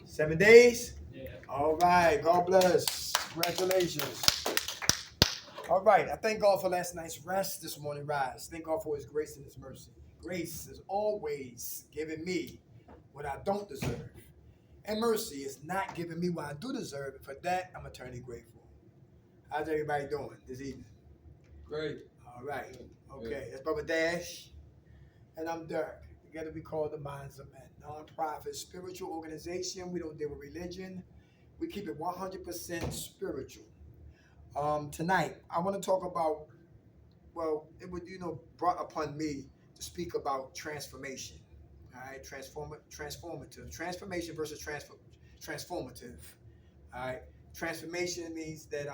7 days? Yeah. All right. God bless. Congratulations. All right. I thank God for last night's rest, this morning rise. Thank God for his grace and his mercy. Grace is always giving me what I don't deserve. And mercy is not giving me what I do deserve. And for that, I'm eternally grateful. How's everybody doing this evening? Great. All right. Okay. That's Brother Dash. And I'm Dirk. Together we call the Minds of Men. Non-profit spiritual organization. We don't deal with religion. We keep it 100% spiritual. Tonight, I want to talk about, well, it would, brought upon me to speak about transformation. All right, transformative. Transformation versus transformative. All right, transformation means that,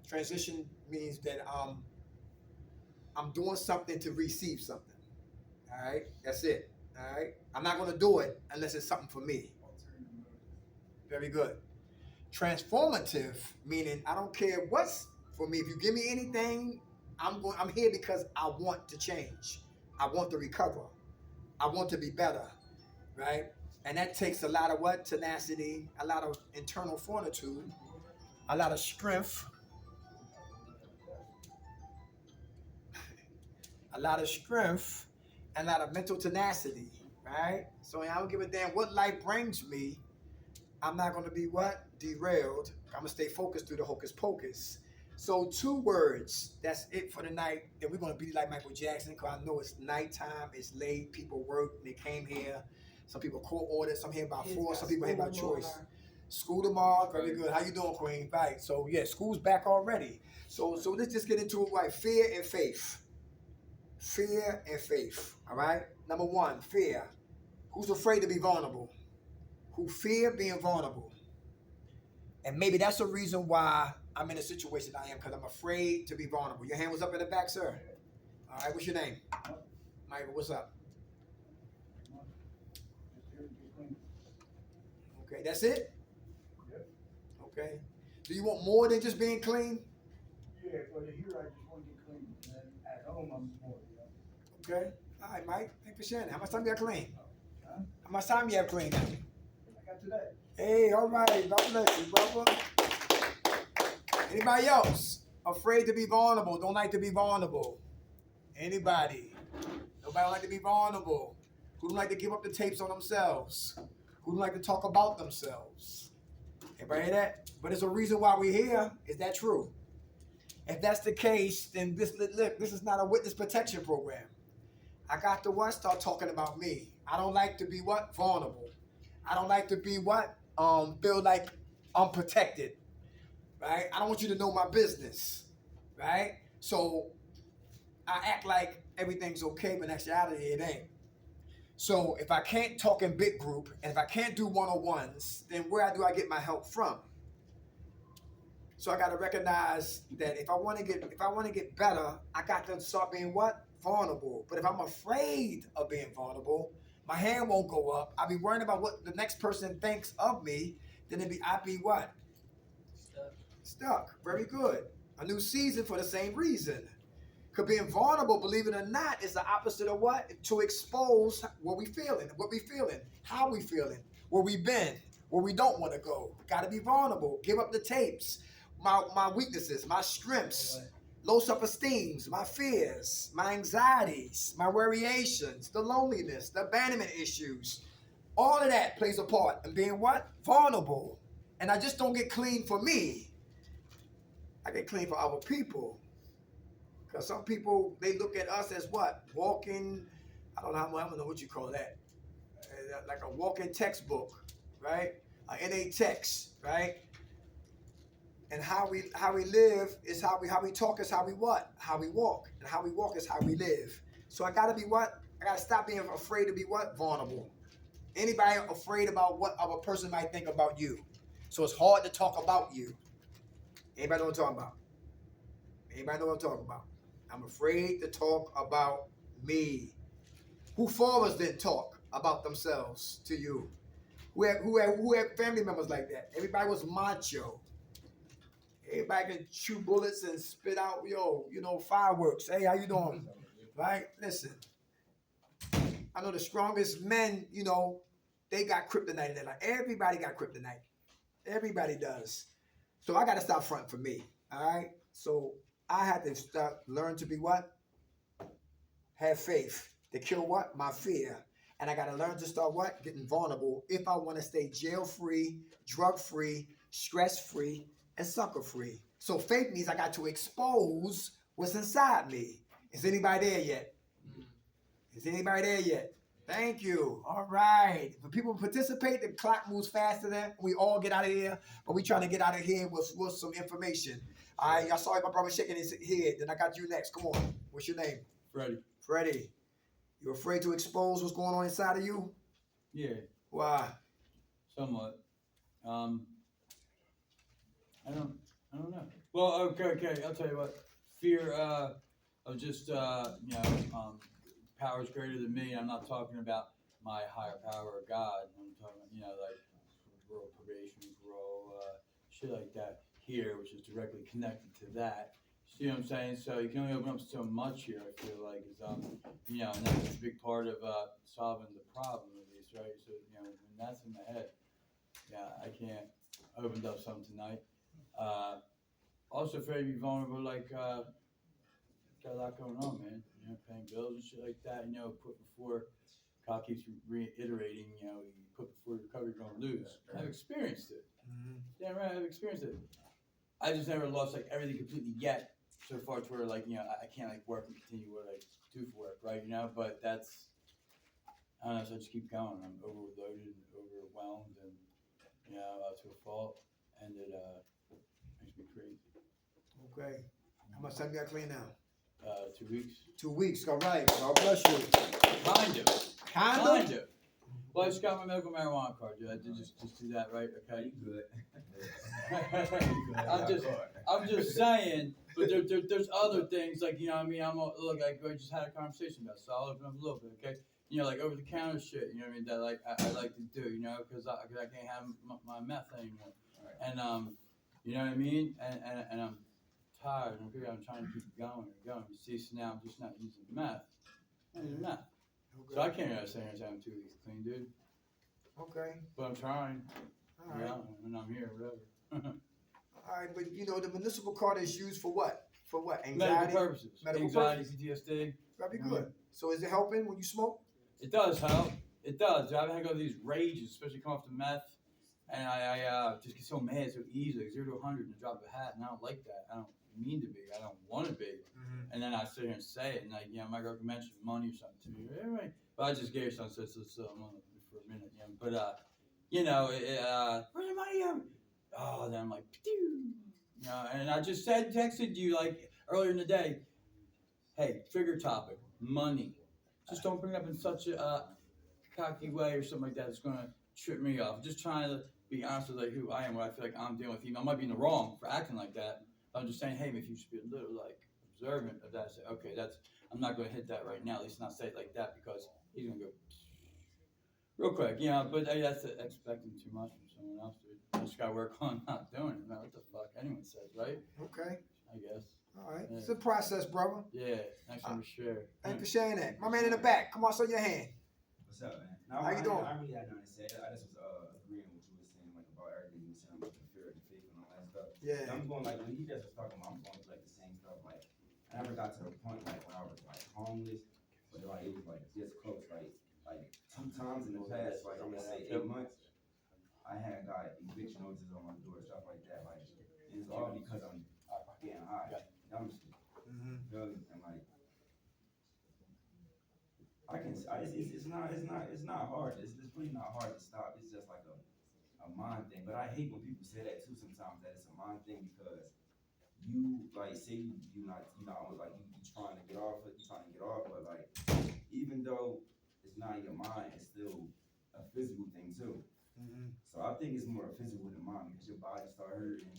transition means that I'm doing something to receive something. All right, that's it. All right, I'm not going to do it unless it's something for me. Very good. Transformative, meaning I don't care what's for me. If you give me anything, I'm here because I want to change. I want to recover. I want to be better, right? And that takes a lot of what? Tenacity, a lot of internal fortitude, a lot of strength, a lot of strength, and a lot of mental tenacity, right? So I don't give a damn what life brings me. I'm not going to be what? Derailed. I'm going to stay focused through the hocus pocus. So 2 words. That's it for the night. And we're going to be like Michael Jackson because I know it's nighttime. It's late. People work. They came here. Some people court ordered. Some here by force. Some people here by choice. School tomorrow. Very good. How you doing, Queen? Right. So, yeah, school's back already. So let's just get into it right. Fear and faith. Fear and faith. All right? Number 1, fear. Who's afraid to be vulnerable? Who fear being vulnerable. And maybe that's the reason why I'm in the situation I am, because I'm afraid to be vulnerable. Your hand was up in the back, sir. All right, what's your name? Michael, what's up? Okay, that's it? Okay. Do you want more than just being clean? Yeah, for the here, I just want to get clean. And at home, I'm more, Okay. All right, Mike. Thanks for sharing. How much time you have clean? How much time you have clean now? I got today. Hey, all right. God bless you, brother. Anybody else afraid to be vulnerable? Don't like to be vulnerable? Anybody? Nobody like to be vulnerable? Who don't like to give up the tapes on themselves? Who don't like to talk about themselves? Everybody hear that? But there's a reason why we're here. Is that true? If that's the case, then this is not a witness protection program. I got to what? Start talking about me. I don't like to be what? Vulnerable. I don't like to be what? Feel like unprotected. Right? I don't want you to know my business. Right? So I act like everything's okay, but in actuality it ain't. So if I can't talk in big group and if I can't do one-on-ones, then where do I get my help from? So I got to recognize that if I want to get better, I got to start being what? Vulnerable. But if I'm afraid of being vulnerable, my hand won't go up. I'll be worrying about what the next person thinks of me. Then I'd be what? Stuck. Very good. A new season for the same reason. Because being vulnerable, believe it or not, is the opposite of what? To expose what we feeling, how we feeling, where we been, where we don't want to go. Got to be vulnerable. Give up the tapes. My weaknesses, my strengths, low self-esteems, my fears, my anxieties, my worriations, the loneliness, the abandonment issues. All of that plays a part in being what? Vulnerable. And I just don't get clean for me. I get clean for other people. Because some people, they look at us as what? Walking, I don't know what you call that. Like a walking textbook, right? An NA text, right? And how we live is how we talk is how we what? How we walk. And how we walk is how we live. So I gotta be what? I gotta stop being afraid to be what? Vulnerable. Anybody afraid about what other person might think about you? So it's hard to talk about you. Anybody know what I'm talking about? Anybody know what I'm talking about? I'm afraid to talk about me. Who fathers didn't talk about themselves to you? Who had family members like that? Everybody was macho. Everybody can chew bullets and spit out, fireworks. Hey, how you doing? Right? Listen, I know the strongest men, they got kryptonite in their life. Everybody got kryptonite. Everybody does. So I got to stop fronting for me. All right. So I had to start learn to be what? Have faith to kill what? My fear. And I got to learn to start what? Getting vulnerable if I want to stay jail free, drug free, stress free, and sucker free. So faith means I got to expose what's inside me. Is anybody there yet? Is anybody there yet? Thank you. All right. When people participate, the clock moves faster than we all get out of here. But we trying to get out of here with some information. All right. Y'all saw my brother shaking his head. Then I got you next. Come on. What's your name? Freddie. Freddie. You afraid to expose what's going on inside of you? Yeah. Why? Somewhat. I don't know. Well, okay. I'll tell you what. Fear of just powers greater than me. I'm not talking about my higher power or God. I'm talking about, like grow probation, shit like that here, which is directly connected to that. See what I'm saying? So you can only open up so much here. I feel like is and that's a big part of solving the problem at least, right? So when that's in the head, I can't open up some tonight. Also afraid to be vulnerable, like got a lot going on, man. Paying bills and shit like that. Put before God keeps reiterating. You put before your cover, you're gonna lose. I've experienced it. Mm-hmm. Damn right, I've experienced it. I just never lost like everything completely yet. So far to where like I can't like work and continue what I do for work, right? But that's I don't know. So I just keep going. I'm overloaded, and overwhelmed, and to a fault, and it makes me crazy. Okay. How much time you got clean now? 2 weeks. 2 weeks. All right. God bless you. Kind of. Well, I just got my medical marijuana card, dude. I did just do that, right? Okay. You good. I'm just saying, but there's other things like I just had a conversation about, so I'll open up a little bit, okay? Like over the counter shit, that like I like to do, because I can't have my meth anymore, Right. and you know what I mean, and I'm tired, and I'm trying to keep going and going. You see, so now I'm just not using meth. I'm using meth. Okay. So I can't really say I'm 2 weeks clean, dude. Okay. But I'm trying. All right. And I'm here, whatever. All right, but the municipal card is used for what? For what? Anxiety? Medical purposes. Anxiety, PTSD. That'd be good. So is it helping when you smoke? It does help. It does. I've had to go through these rages, especially coming off the meth. And I just get so mad so easily, 0 to 100 in the drop of a hat. And I don't like that. I don't mean to be. I don't want to be. Mm-hmm. And then I sit here and say it. And my girl can mention money or something to me. Right. But I just gave her something, so I'm on it for a minute. But, where's the money at? Oh, then I'm like, and I just texted you like earlier in the day, hey, trigger topic, money. Just don't bring it up in such a cocky way or something like that. It's going to trip me off. Just trying to be honest with like who I am, what I feel like I'm dealing with. I might be in the wrong for acting like that. But I'm just saying, hey, if you should be a little like observant of that. Say, okay, I'm not going to hit that right now. At least not say it like that because he's going to go real quick. But that's expecting too much from someone else, dude. I just got to work on not doing it. Man, what the fuck anyone says, right? Okay. I guess. All right. Yeah. It's a process, brother. Yeah. Thanks for sharing. Thanks for sharing that. My man in the back. Come on, show your hand. What's up, man? How you doing? I really had nothing to say. I just was agreeing with what you were saying, like about everything you were saying about the fear and the faith and all that stuff. Yeah. And I'm going like when he just was talking about, I'm going through like the same stuff. Like I never got to the point like when I was like homeless, but like it was like this close. Like 2 times in the past, like I'm gonna say 8 months, I had got eviction notices on my door, stuff like that. Like it's all because I'm getting high, dumb shit. Mm-hmm. And like it's not hard. It's really not hard to stop. It's just like a mind thing. But I hate when people say that too sometimes, that it's a mind thing because you like say you not like you trying to get off it, but like even though it's not in your mind, it's still a physical thing too. Mm-hmm. So I think it's more physical than mind because your body start hurting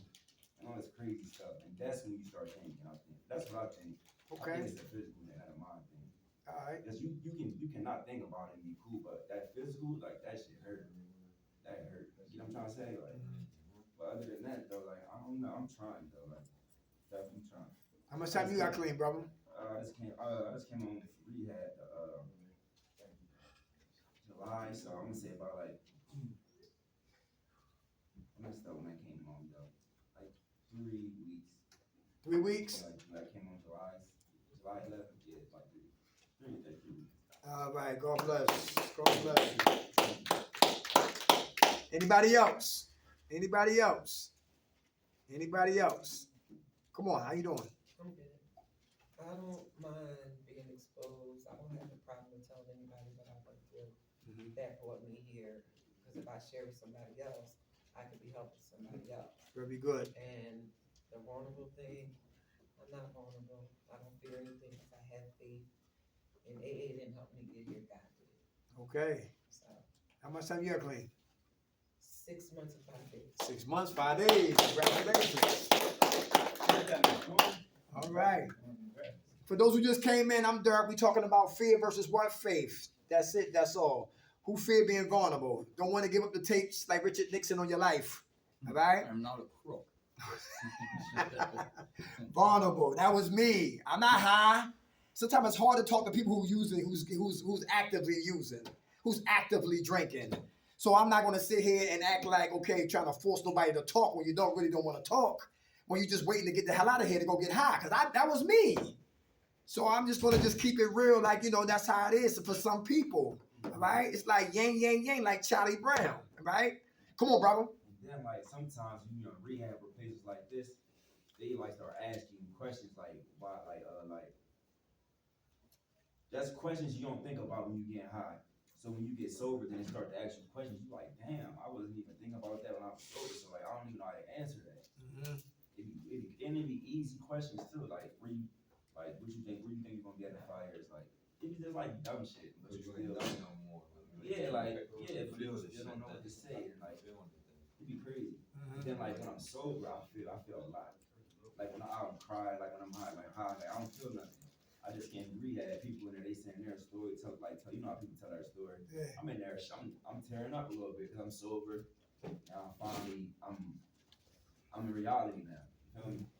and all this crazy stuff, and that's when you start thinking. I think that's what I think. Okay. I think it's a physical thing, not a mind thing. All right. Because you cannot think about it and be cool, but that physical, like that shit hurt. That hurt. You know what I'm trying to say? Like, but other than that though, like I don't know. I'm trying though. Like, definitely trying. How much time you got clean, brother? I just came home from rehab July so I'm gonna say about like, I messed up when I came home though. Like 3 weeks. 3 weeks? Like I came on July 11th. Yeah, it's like 3 weeks. All right, God bless. God bless you. Anybody else? Anybody else? Anybody else? Come on, how you doing? I'm good. I don't mind being exposed. I don't have a problem with telling anybody what I went through. That brought me here. Because if I share with somebody else, I could be helping somebody else. Very good. And the vulnerable thing, I'm not vulnerable. I don't fear anything because I have faith. And AA didn't help me get here, God did. Okay. So, How much time you have clean? 6 months and 5 days. 6 months, 5 days. Congratulations. All right. For those who just came in, I'm Dirk. We talking about fear versus what? Faith. That's it. That's all. Who fear being vulnerable? Don't want to give up the tapes like Richard Nixon on your life. All right? I'm not a crook. Vulnerable. That was me. I'm not high. Sometimes it's hard to talk to people who's actively using, who's actively drinking. So I'm not gonna sit here and act like, okay, trying to force nobody to talk when you don't want to talk, when you're just waiting to get the hell out of here to go get high. Cause that was me. So I'm just gonna just keep it real, like, you know, that's how it is for some people. All right? It's like yang, yang, yang, like Charlie Brown. All right? Come on, brother. And then like sometimes rehab or places like this, they like start asking you questions like why like that's questions you don't think about when you get high. So when you get sober, then they start to ask you questions. You like, damn, I wasn't even thinking about that when I was sober. So like, I don't even know how to answer that. It'd be easy questions too. Like, what you think you're gonna get in 5 years? Like, it be just like dumb shit, but you still don't know more. But you still don't know what to say. And like, it'd be crazy. Then like when I'm sober, I feel a lot. Like when I'm crying, like when I'm high, like I don't feel nothing. I just can't rehab. People in there, they saying their story, tell you know how people tell their story. Yeah. I'm in there, I'm tearing up a little bit because I'm sober. Now finally, I'm in reality now. You feel me?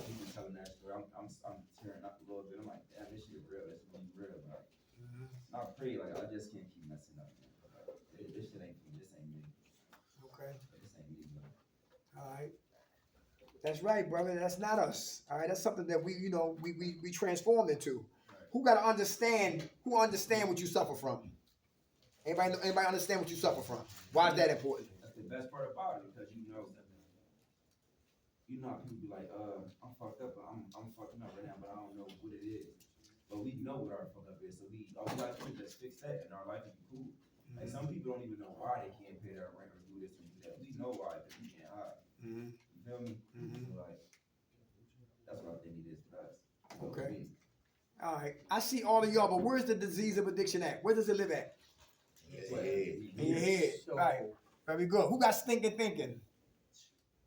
People telling that story, I'm tearing up a little bit. I'm like, damn, this shit real. This really real. Like, not pretty. Like I just can't keep messing up, man. Like, this shit ain't me. This ain't me. Okay. This ain't me, man. All right. That's right, brother. That's not us. All right. That's something that we transformed into. Right. Who got to understand? Who understand what you suffer from? Anybody understand what you suffer from? Why is that important? That's the best part about it because you know how people be like, I'm fucked up, I'm fucking up right now, but I don't know what it is. But we know what our fuck up is, so all we gotta do is just fix that, and our life will be cool. Like some people don't even know why they can't pay their rent or do this or do that. We know why because we can't hide. You feel me? So like, that's what I think it is for us. Okay. All right. I see all of y'all, but where's the disease of addiction at? Where does it live at? In your head. So, Right. Very good. Who got stinking thinking?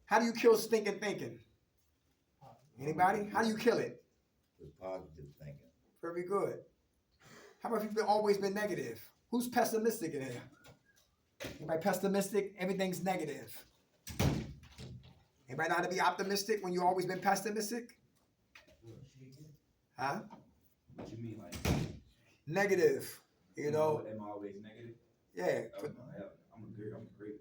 How do you kill stinking thinking? Anybody? How do you kill it? With positive thinking. Very good. How about if you've always been negative? Who's pessimistic in here? Anybody pessimistic? Everything's negative. Anybody know how to be optimistic when you've always been pessimistic? Huh? What you mean, like? Negative. You know? Am I always negative? Yeah. I'm a great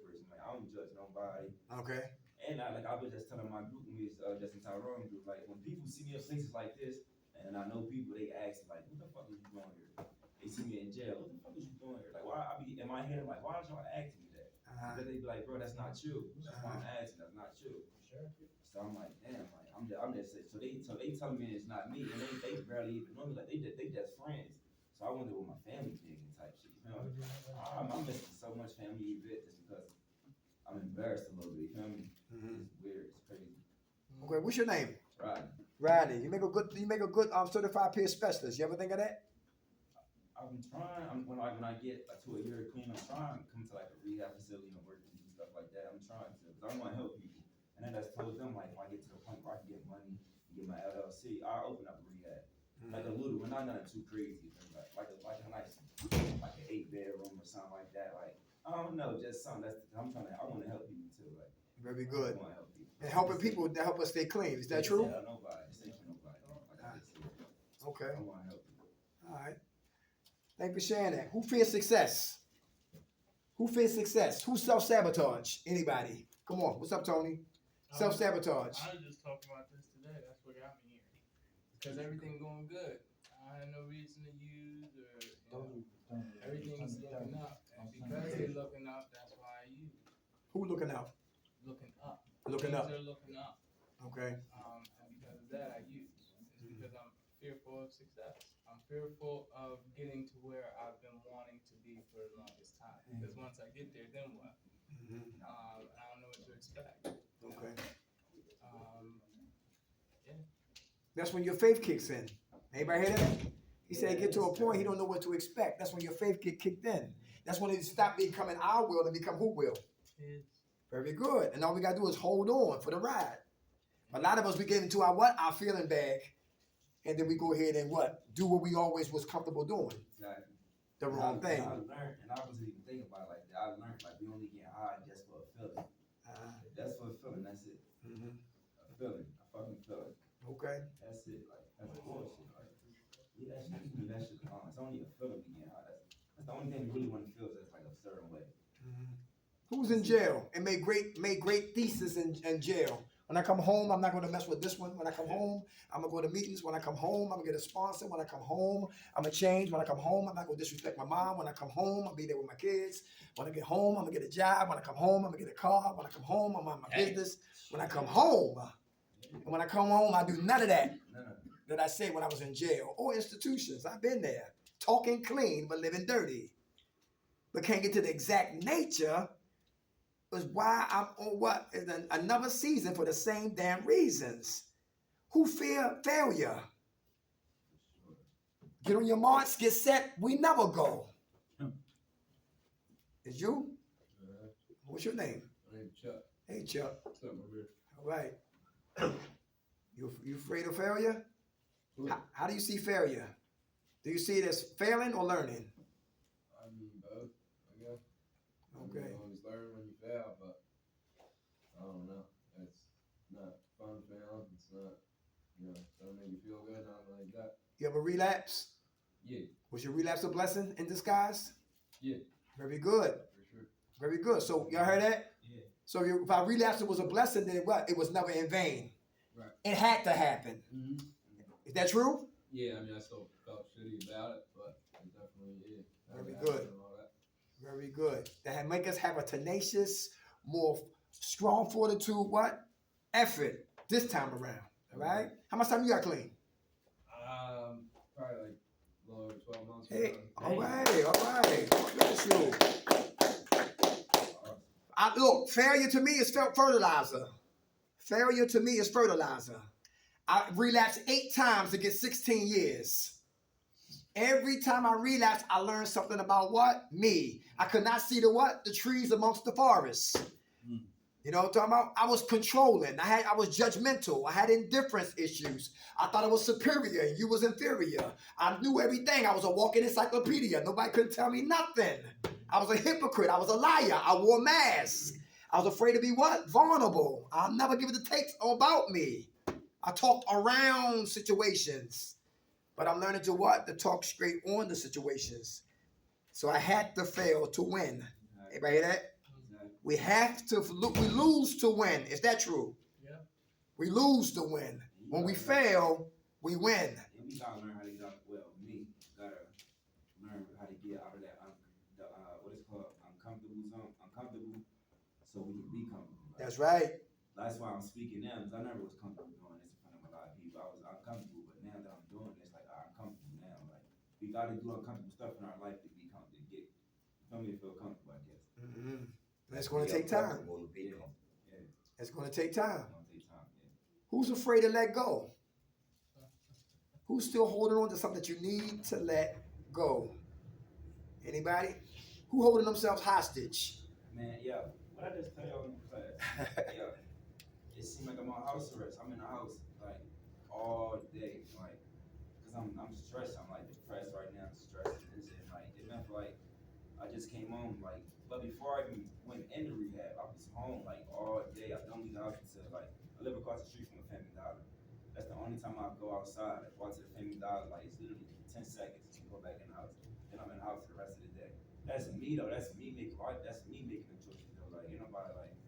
person. Like I don't judge nobody. Okay. And I was just telling my group, we was just in Tyrone group, like when people see me in places like this, and I know people, they ask like, "What the fuck is you doing here?" They see me in jail. What the fuck is you doing here? Like, why I be in my head? I'm like, why did y'all ask me that? Because they be like, bro, that's not you. That's why I'm asking. That's not you. Sure. So I'm like, damn, like I'm just so they tell me it's not me, and they barely even know me. Like they just friends. So I wonder what my family thinking type shit. You know, I'm missing so much family event just because I'm embarrassed a little bit. You feel me? It's weird. It's crazy. Okay. What's your name? Rodney. Rodney. You make a good certified peer specialist. You ever think of that? I've been trying. When I get to a year clean, I'm trying to come to like a rehab facility and work and do stuff like that. I'm trying to, because I want to help people. And then I just told them like, if I get to the point where I can get money and get my LLC, I'll open up a rehab. Like a little one, not nothing too crazy. Like a nice, like an 8-bedroom or something like that. Like I don't know, just something I want to help people too. Like Very good. I want to help people. And helping people to help us stay clean. Is that true? Yeah, nobody. This ain't for nobody. Like I just said. Okay. I want to help people. All right. Thank you for sharing that. Who fears success? Who fears success? Who self-sabotage? Anybody? Come on. What's up, Tony? Self-sabotage. I was just talking about this today. That's what got me here. Because everything going good. I had no reason to use or everything's looking up. And because they're looking up, that's why I use. Who looking out? Looking up. Looking Things up. are looking up. Okay. And because of that, I use. It's because I'm fearful of success. I'm fearful of getting to where I've been wanting to be for the longest time. Because once I get there, then what? I don't know what to expect. Okay. Yeah. That's when your faith kicks in. Anybody hear that? He said, get to a point he don't know what to expect. That's when your faith get kicked in. That's when it stop becoming our will and become who will. His. Very good. And all we got to do is hold on for the ride. A lot of us, we get into our what? Our feeling bag. And then we go ahead and what? Do what we always was comfortable doing. Exactly. The wrong thing. I learned, and I wasn't even thinking about it like that. I learned like we only get high just for a feeling. That's for a feeling. That's it. A feeling. A fucking feeling. Okay. That's it. Like that's bullshit. Like yeah, that shit. You do that shit alone. It's only a feeling we get high. That's the only thing we really want to feel. Is like a certain way. Who's in jail and made great thesis in jail? When I come home, I'm not going to mess with this one. When I come home, I'm going to go to meetings. When I come home, I'm going to get a sponsor. When I come home, I'm going to change. When I come home, I'm not going to disrespect my mom. When I come home, I'll be there with my kids. When I get home, I'm going to get a job. When I come home, I'm going to get a car. When I come home, I'm on my business. When I come home, and when I come home, I do none of that that I said when I was in jail or institutions. I've been there, talking clean but living dirty. But can't get to the exact nature is why I'm on what is another season for the same damn reasons. Who fear failure? Get on your marks, get set, we never go. Is you? What's your name? My name's Chuck. Hey, Chuck. What's up, my brother? All right. You afraid of failure? How do you see failure? Do you see it as failing or learning? I mean, both, I guess. Okay. You always learn when you fail, but I don't know. It's not fun failing. It's not, don't make you feel good, nothing like that. You ever relapse? Yeah. Was your relapse a blessing in disguise? Yeah. Very good. For sure. Very good. So y'all heard that? Yeah. So if I relapsed, it was a blessing, then what? It was never in vain. Right. It had to happen. Mm-hmm. Is that true? Yeah, I mean, I still felt shitty about it, but it definitely is. Very good. Very good. That had make us have a tenacious, more strong fortitude, what? Effort this time around. All right? How much time you got clean? Probably like a little over 12 months. Hey, all right. Look at you. Look, failure to me is fertilizer. Failure to me is fertilizer. I relapsed 8 times to get 16 years. Every time I relapsed, I learned something about what? Me. I could not see the what? The trees amongst the forests. You know what I'm talking about? I was controlling. I was judgmental. I had indifference issues. I thought I was superior and you was inferior. I knew everything. I was a walking encyclopedia. Nobody couldn't tell me nothing. I was a hypocrite. I was a liar. I wore masks. I was afraid to be what? Vulnerable. I'll never give it the takes about me. I talked around situations. But I'm learning to what? To talk straight on the situations. So I had to fail to win. Everybody hear that? We have to, we lose to win. Is that true? Yeah. We lose to win. When we fail, we win. And we gotta learn how to get, gotta learn how to get out of that, what is called uncomfortable zone, so we can be comfortable. Right? That's right. That's why I'm speaking now, because I never was comfortable doing this in front of a lot of people. I was uncomfortable, but now that I'm doing this, like I'm comfortable now. Like we gotta do uncomfortable stuff in our life to be comfortable, to get, to feel comfortable, I guess. Mm-hmm. That's going to take time. Yeah. It's going to take time. It's gonna take time, yeah. Who's afraid to let go? Who's still holding on to something that you need to let go? Anybody? Who holding themselves hostage? Man, yeah. What I just tell y'all in class, yeah. It seems like I'm on house arrest. I'm in the house like all day, like, cause I'm stressed. I'm like depressed right now, stressed, and like it meant like I just came home like, but before I even went into rehab, I was home like all day. I don't leave the house until like I live across the street from a Family Dollar. That's the only time I go outside. I walk to the Family Dollar, like it's literally 10 seconds to go back in the house. Then I'm in the house for the rest of the day. That's me though. That's me making the choices though. Like ain't nobody like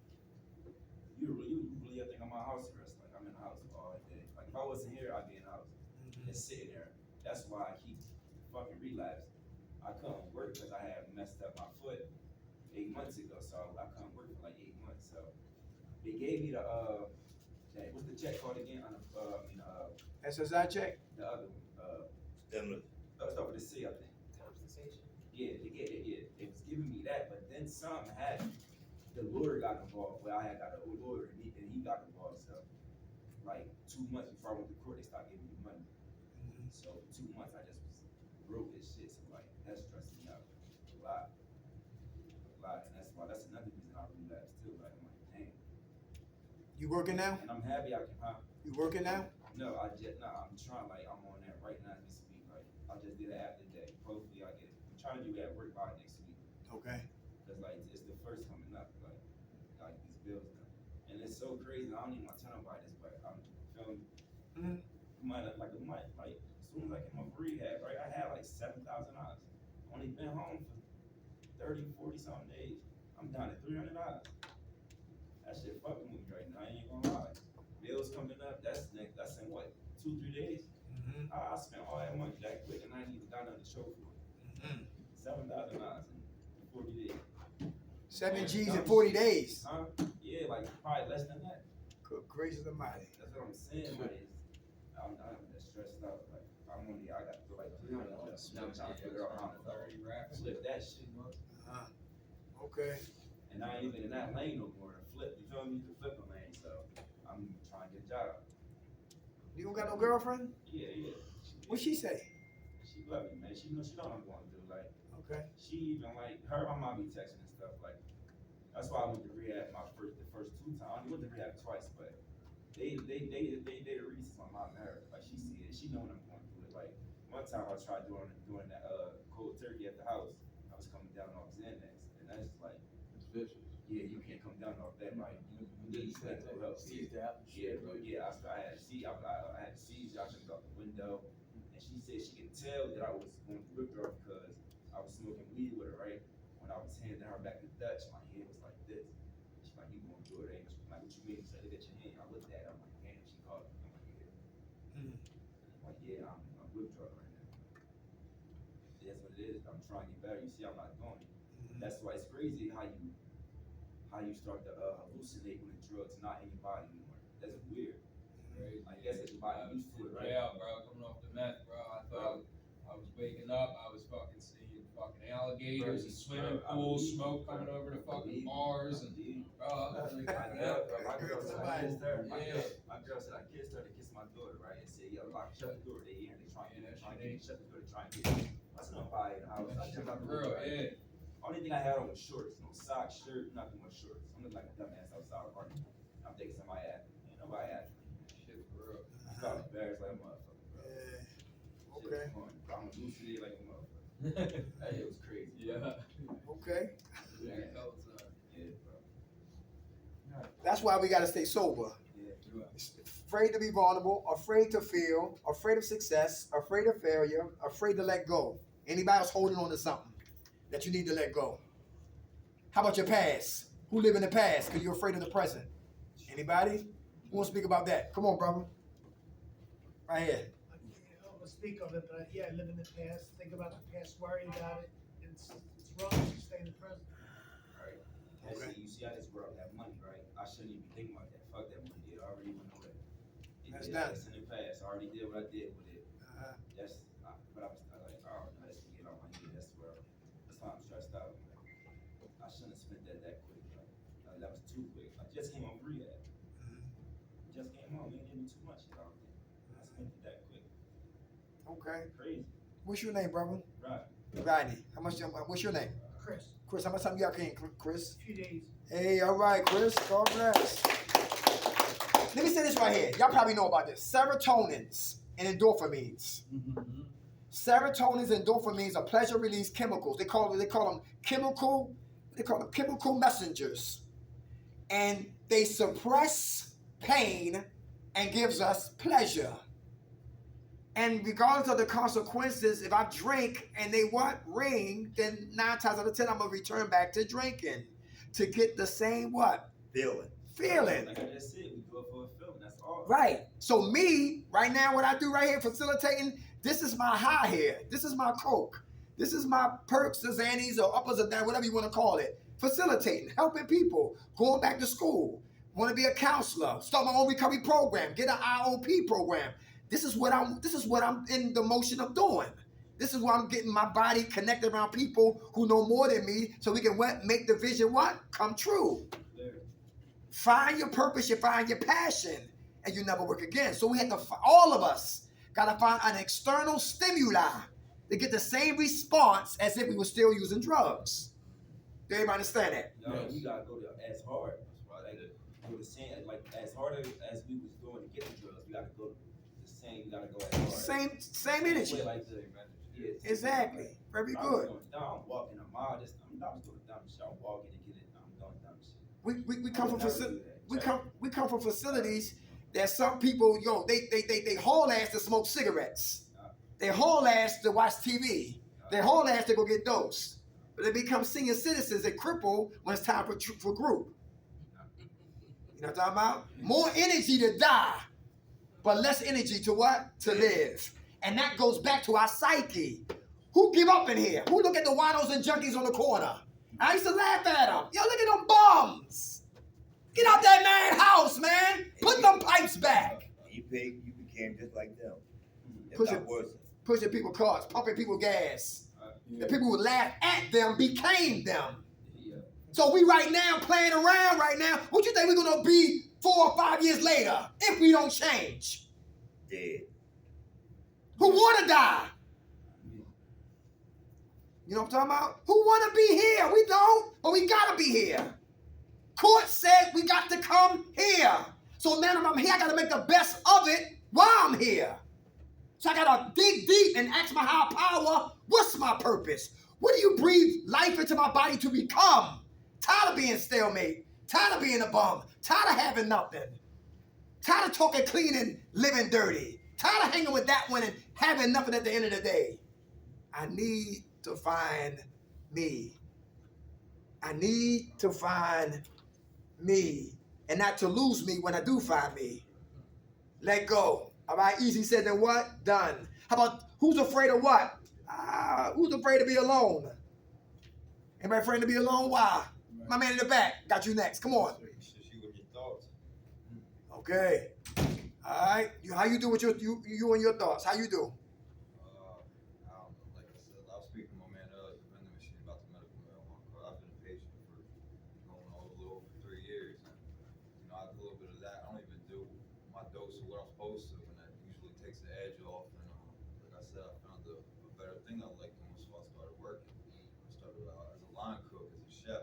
you really think I'm my house arrest. Like I'm in the house all day. Like if I wasn't here, I'd be in the house. Just sitting there. That's why I keep fucking relapsing. I couldn't work because I had messed up my foot 8 months ago, so I couldn't work for like 8 months. So they gave me the what's the check called again? SSI check? The other one. Stimulus. Start with the C, I think. Compensation. Yeah, they was giving me that, but then something happened. The lawyer got involved. Well, I had got a lawyer, and he got involved. So, like 2 months before I went to court, they started giving me money. So for 2 months, I just was broke as shit. So like that's stressing me out a lot, and that's another reason I relapsed too. Like I'm like, damn. You working now? And I'm happy I can. You working now? No, I'm trying. Like I'm on that right now this week. Like I just did it after day. Hopefully I get it. I'm trying to do that work by next week. Okay. Cause like it's the first coming up. Like these bills now. And it's so crazy. I don't even want to tell nobody this, but I'm feeling. Like a month. Like as soon as I came up from rehab, right? I had like $7,000. Only been home for 30, 40 something days. I'm down at $300. That shit fucking with me right now. I ain't gonna lie. Bills coming up. That's in what 2-3 days. I spent all that money that quick, and I ain't even got nothing to show for it. $7,000 in 40 days. 7 G's in 40 days. Huh? Yeah, like probably less than that. Good gracious almighty. That's what I'm saying. Like, I'm just stressed out. Like I got to feel like $300. I'm trying to figure out how to flip that shit. Okay. And I ain't even in that lane no more. To flip, you feel me? To flip a lane. So I'm trying to get a job. You don't got no girlfriend? Yeah. What she say? She love me, man. She know what I'm going through. Like, Okay. she even like her and my mom be texting and stuff. Like, that's why I went to rehab the first 2 times. I only went to rehab twice, but they the reasons my mom and her. Like, she see it. She know what I'm going through. It. Like, one time I tried doing that cold turkey at the house. I was coming down off Xanax, and that's like, It's vicious. yeah, you can't come down off that. Like, you need mental health. Yeah, bro. Yeah, I had to see. I had to see. I jumped out the window, and she said she could tell that I was going through withdrawal because I was smoking weed with her. Right when I was handing her back the Dutch, my hand was like this. She's like, "You going through it, ain't you?" I'm like, "What you mean?" She said, "Look at your hand." I looked at it. I'm like, "Damn." She called me. I'm like, "Yeah." I'm like, "Yeah, I'm withdrawing right now." That's what it is. I'm trying to get better. You see, I'm not doing it. That's why it's crazy how you start to hallucinate when the drug's not in your body anymore. That's weird. Crazy. I guess it's your body used to it, right? Yeah, bro, coming off the meth, bro. I thought I was waking up, I was fucking seeing fucking alligators and swimming pools, smoke coming over the fucking bars, and bro, I was like, My girl said I kissed her. My girl said I kissed her to kiss my daughter, right? And said, "Yo, lock, shut the door." They hear they trying to shut the door, they trying to get me. I said, "I'm by it." I jumped out the door. yeah. Only thing I had on was shorts, no socks, shirt, nothing but shorts. I'm looking like a dumbass outside parking. I'm thinking somebody at me. Ain't nobody at me. Shit, for real. I felt embarrassed like a motherfucker, bro. Yeah. Okay. I'm hallucinating like a motherfucker. That shit was crazy. Yeah. Okay. Yeah, bro. That's why we gotta stay sober. Yeah. Afraid to be vulnerable, afraid to feel, afraid of success, afraid of failure, afraid to let go. Anybody else holding on to something that you need to let go? How about your past? Who live in the past because you're afraid of the present? Anybody? Who wants to speak about that? Come on, brother. Right here. I don't speak of it, but yeah, I live in the past, think about the past, worry about it. It's wrong to stay in the present. Right. And see, you see how this world have money, right? I shouldn't even think about that. Fuck that money. I already even know that. That's done. That's in the past. I already did what I did with it. Uh-huh. But I was like, oh, no, that's get out my head. That's why I'm stressed out. Like, I shouldn't have spent that quick. Like, that was too quick. I just came on rehab. Just came on. They gave me too much shit. I don't think. I spent it that quick. Okay. Crazy. What's your name, brother? Right. Rodney. What's your name? Chris, Chris, how much time you got came, Chris? a few days. Hey, all right, Chris. God bless. Let me say this right here. Y'all probably know about this. Serotonins and endorphins. Serotonins and endorphins are pleasure release chemicals. They call them chemical messengers. And they suppress pain and gives us pleasure. And regardless of the consequences, if I drink and they what? Ring, then 9 times out of 10, I'm going to return back to drinking to get the same what? Feeling. Like I just said, we do it for a feeling. That's all. Right. So me, right now, what I do right here, facilitating, this is my high here. This is my coke. This is my perks, the Xannies, or uppers or down, whatever you want to call it. Facilitating, helping people, going back to school, want to be a counselor, start my own recovery program, get an IOP program. This is what I'm in the motion of doing. This is why I'm getting my body connected around people who know more than me, so we can make the vision what? Come true. Find your purpose, you find your passion, and you never work again. So we have to, all of us, gotta find an external stimuli to get the same response as if we were still using drugs. Do everybody understand that? No, we gotta go to as hard. Like we were saying, like as hard as we was doing to get the drugs, we gotta go the same. We gotta go as hard. Same energy. Like Exactly. Very good. I'm walking a mile. I'm doing dumb shit. I'm walking to get it. I'm doing dumb shit. We come from facilities that some people, they haul ass to smoke cigarettes. They haul ass to watch TV. They haul ass to go get dosed. But they become senior citizens and cripple when it's time for group. You know what I'm talking about? More energy to die, but less energy to what? To live. And that goes back to our psyche. Who give up in here? Who look at the winos and junkies on the corner? I used to laugh at them. Yo, look at them bums. Get out that man's house, man. Put them pipes back. You became just like them. Pushing people cars, pumping people gas. The people who laugh at them became them. So we right now playing around right now. What you think we're gonna be 4 or 5 years later if we don't change? Dead. Who wanna die? You know what I'm talking about? Who wanna be here? We don't, but we gotta be here. Court said we got to come here. So now that I'm here, I gotta make the best of it while I'm here. So I gotta dig deep and ask my higher power, what's my purpose? What do you breathe life into my body to become? Tired of being stalemate. Tired of being a bum. Tired of having nothing. Tired of talking clean and living dirty. Tired of hanging with that one and having nothing at the end of the day. I need to find me. I need to find me. And not to lose me when I do find me. Let go. All right, easy said than what? Done. How about who's afraid of what? Who's afraid to be alone? Anybody afraid to be alone? Why? Right. My man in the back. Got you next. Come on. Okay. All right. How you do with you and your thoughts? How you do? I don't know. Like I said, I was speaking to my man earlier, the vending machine, about the medical marijuana. I've been a patient for going on a little over 3 years. And, I do a little bit of that. I don't even do my dose of what I'm supposed to, and that usually takes the edge off. And like I said, I found a better thing I like doing, so I started working. I started out as a line cook, as a chef.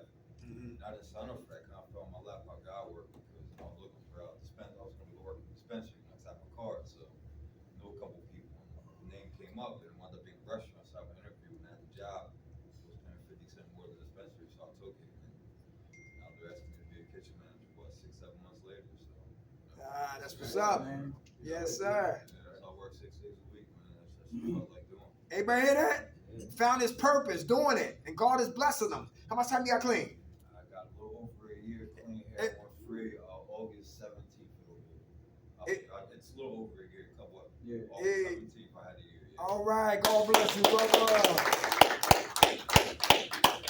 And I didn't sign up for that because I fell on my lap. I got work because I was looking for a dispenser. I was going to go work in the dispensary next time my card. So I knew a couple people, and the name came up, and it wound up being a restaurant. So I have an interview and I had the job. It was paying 50 cents more than the dispensary, so I took it. And now they're asking me to be a kitchen manager, 6-7 months later. So that's what's up, man. Yes, sir. Yeah, so I work 6 days a week, man. That's what I like doing. Everybody hear that? Found his purpose doing it, and God is blessing them. How much time you got clean? I got a little over a year clean hair, one free. August 17th it's a little over a year. August 17th I had a year. Yeah. All right, God bless you, brother.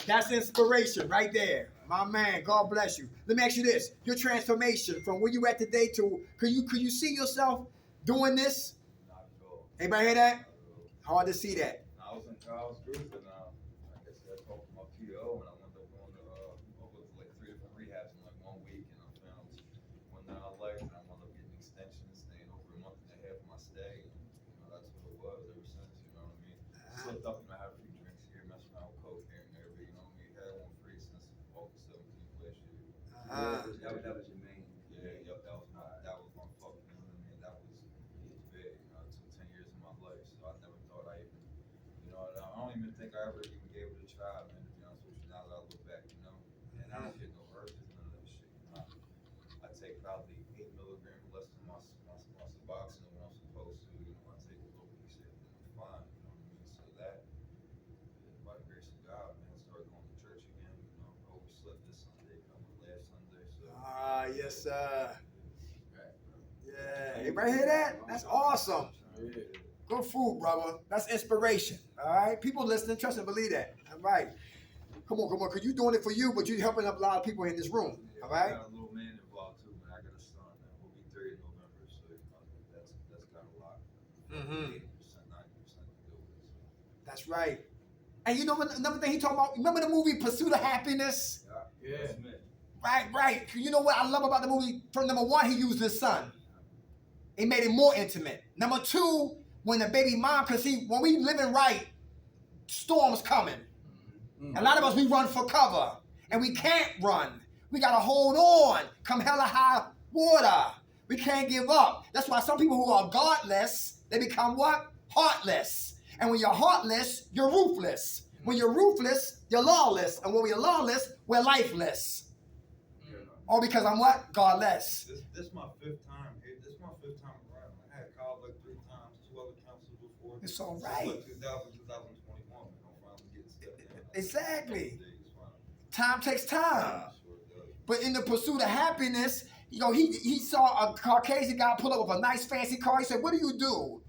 That's inspiration right there, my man. God bless you. Let me ask you this: your transformation from where you at today to could you see yourself doing this? Not at all. Anybody hear that? Hard to see that. I was in Kyle's group, and like I said, I talked to my PO, and I went up going to over like 3 different rehabs in like 1 week, and I found one that I liked, and I wound up getting extensions, staying over a month and a half of my stay, and that's what it was ever since. You know what I mean? Slipped up and I had a few drinks here, messed around with coke here and there, but you know what I mean? Had one free since August 17th last year. That was your main. Yeah, that was my fucking. You know what I mean? That was big. It took 10 years of my life, so I never thought I even. I don't even think I ever even gave it a try, man, to be honest with you, now that I look back, and I don't get no urges, none of that shit, I take probably 8 milligrams less than my Suboxone when I'm supposed to, I take a little bit Yes, yeah. Everybody hear that? That's awesome. Good food, brother. That's inspiration. All right. People listening, trust and believe that. All right. Come on. Cause you doing it for you, but you helping up a lot of people in this room. All right. I got a little man involved too, man. I got a son that will be 3 in November, so you know, that's got a lot. 80%, 90% to do with it. So. That's right. And you know what, another thing he talking about? Remember the movie Pursuit of Happiness? Yeah. Right. You know what I love about the movie? For number one, he used his son. He made it more intimate. Number two, when the baby mom, cause when we living right, storms coming. A lot of us, we run for cover. And we can't run. We gotta hold on. Come hella high water. We can't give up. That's why some people who are godless, they become what? Heartless. And when you're heartless, you're ruthless. When you're ruthless, you're lawless. And when we're lawless, we're lifeless. All because I'm what? Godless. This my 5th time here. This my 5th time around. I had called like 3 times, 2 other counselors before. It's all right. Like 2021, man. I'm finally getting stepped in. Exactly. Time takes time. But in the pursuit of happiness, you know, he saw a Caucasian guy pull up with a nice fancy car. He said, "What do you do?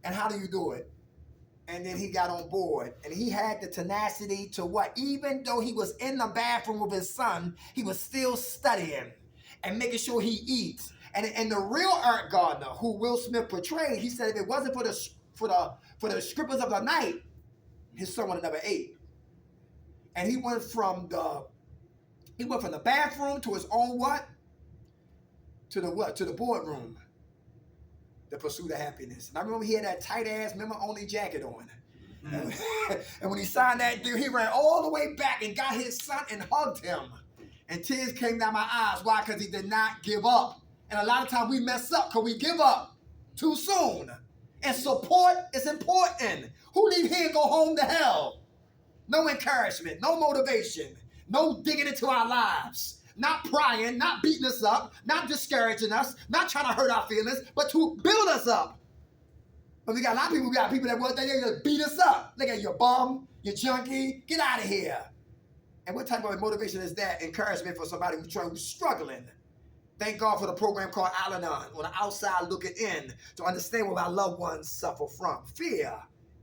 And how do you do it?" And then he got on board. And he had the tenacity to what? Even though he was in the bathroom with his son, he was still studying and making sure he eats. And the real Art Gardner, who Will Smith portrayed, he said if it wasn't for the scribblers of the night, his son would have never ate. And he went from the bathroom to his own what? To the what? To the boardroom. The pursuit of happiness. And I remember he had that tight ass member-only jacket on. And when he signed that deal, he ran all the way back and got his son and hugged him. And tears came down my eyes. Why? Because he did not give up. And a lot of times we mess up because we give up too soon. And support is important. Who leave here and go home to hell? No encouragement, no motivation, no digging into our lives. Not prying, not beating us up, not discouraging us, not trying to hurt our feelings, but to build us up. But we got a lot of people, that they just beat us up. Look at you bum, you junkie, get out of here. And what type of motivation is that? Encouragement for somebody who's struggling. Thank God for the program called Al-Anon, on the outside looking in, to understand what our loved ones suffer from. Fear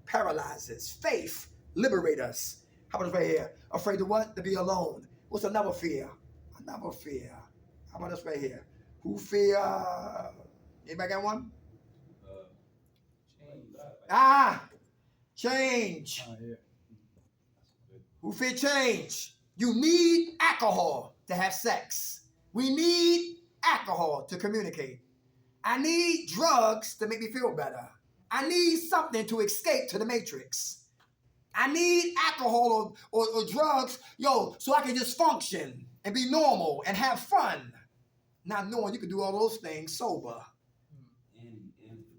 paralyzes, faith liberates us. How about this right here? Afraid of what? To be alone. What's another fear? Another fear. How about this right here? Who fear? Anybody got one? Change. Who fear change? You need alcohol to have sex. We need alcohol to communicate. I need drugs to make me feel better. I need something to escape to the matrix. I need alcohol or drugs, so I can just function and be normal and have fun. Not knowing you can do all those things sober. And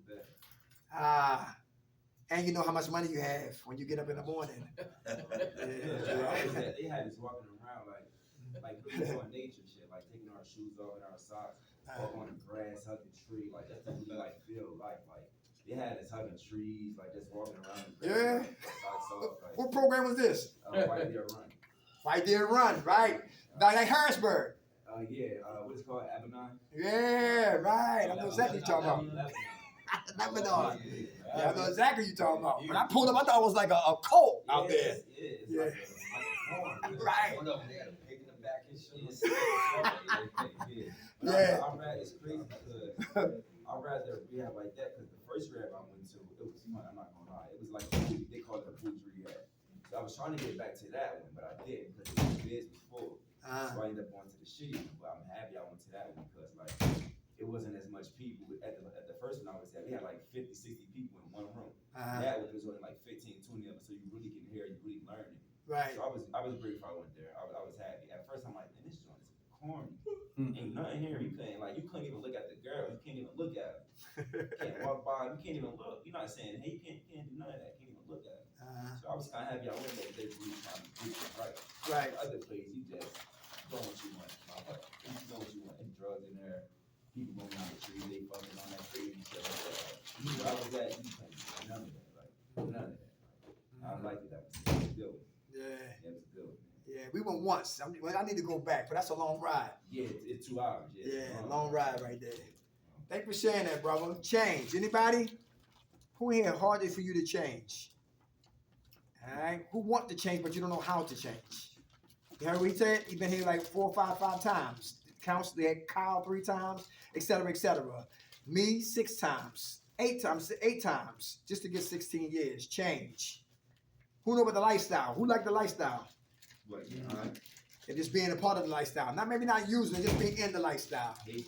the better. And you know how much money you have when you get up in the morning. They had us walking around like really doing nature shit, like taking our shoes off and our socks, walking on the grass, hugging the tree, like that's what we like feel like. They had us hugging trees, like just walking around the grass. Yeah. What program was this? White Deer Run. White Deer Run, right? Like Harrisburg. What's it called? Abaddon? Yeah, right. I know exactly what you're talking about. Lebanon. Yeah, I know exactly what you're talking about. When I pulled up, I thought it was like a cult out there. Yeah. Like a farm. Right. They had a pig in the back and shit. It's crazy because I'd rather rehab like that because the first rehab I went to, it was, I'm not gonna lie, it was like, they call it a booze rehab. So I was trying to get back to that one, but I didn't because the beds was full. So I ended up going to the shitty one, but I'm happy I went to that one because like, it wasn't as much people. At the first one I was at, we had like 50, 60 people in one room. That one, was only like 15, 20 of us, so you really can hear, you really learning. Right. So I was grateful I went there. I was happy. At first I'm like, man, this joint is corny. Ain't nothing here. You couldn't even look at the girl. You can't even look at her. Can't walk by. You can't even look. You're not saying, hey, you can't do none of that. Can't even look at her. So I was kind of happy I went there. They really trying to do it right. Right. Other place, you just doing what you want. You doing what you want. And drugs in there. People going down the street. They fucking on that crazy shit. Where I was at, you couldn't do none of that. Like none of that. I liked it. That was good. Yeah. It was good. Yeah. we went once. I need to go back, but that's a long ride. Yeah, it's 2 hours. Yeah, long ride right there. Thank you for sharing that, brother. Change. Anybody? Who here harder for you to change? All right. Who want to change, but you don't know how to change? You heard what he said? He been here like 4 or 5 times. Counselor had Kyle 3 times, etc., etc. Me 6 times, 8 times, just to get 16 years. Change. Who know about the lifestyle? Who like the lifestyle? What, And just being a part of the lifestyle. Maybe not using it, just being in the lifestyle. You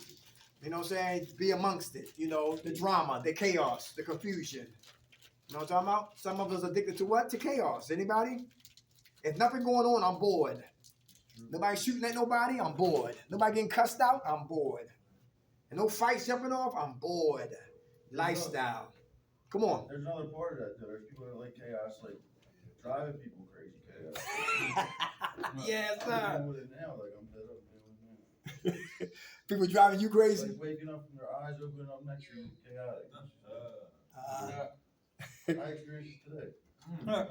know what I'm saying? Be amongst it. You know, the drama, the chaos, the confusion. You know what I'm talking about? Some of us are addicted to what? To chaos. Anybody? If nothing going on, I'm bored. Nobody shooting at nobody, I'm bored. Nobody getting cussed out, I'm bored. And no fights jumping off, I'm bored. Lifestyle. Come on. There's another part of that, though. There's people that like chaos, like driving people crazy chaos. Yes, I'm sir. dealing with it now, like I'm fed up dealing with it People driving you now. crazy? Like waking up and their eyes opening up next to you, chaotic. Uh, I experienced it today. That's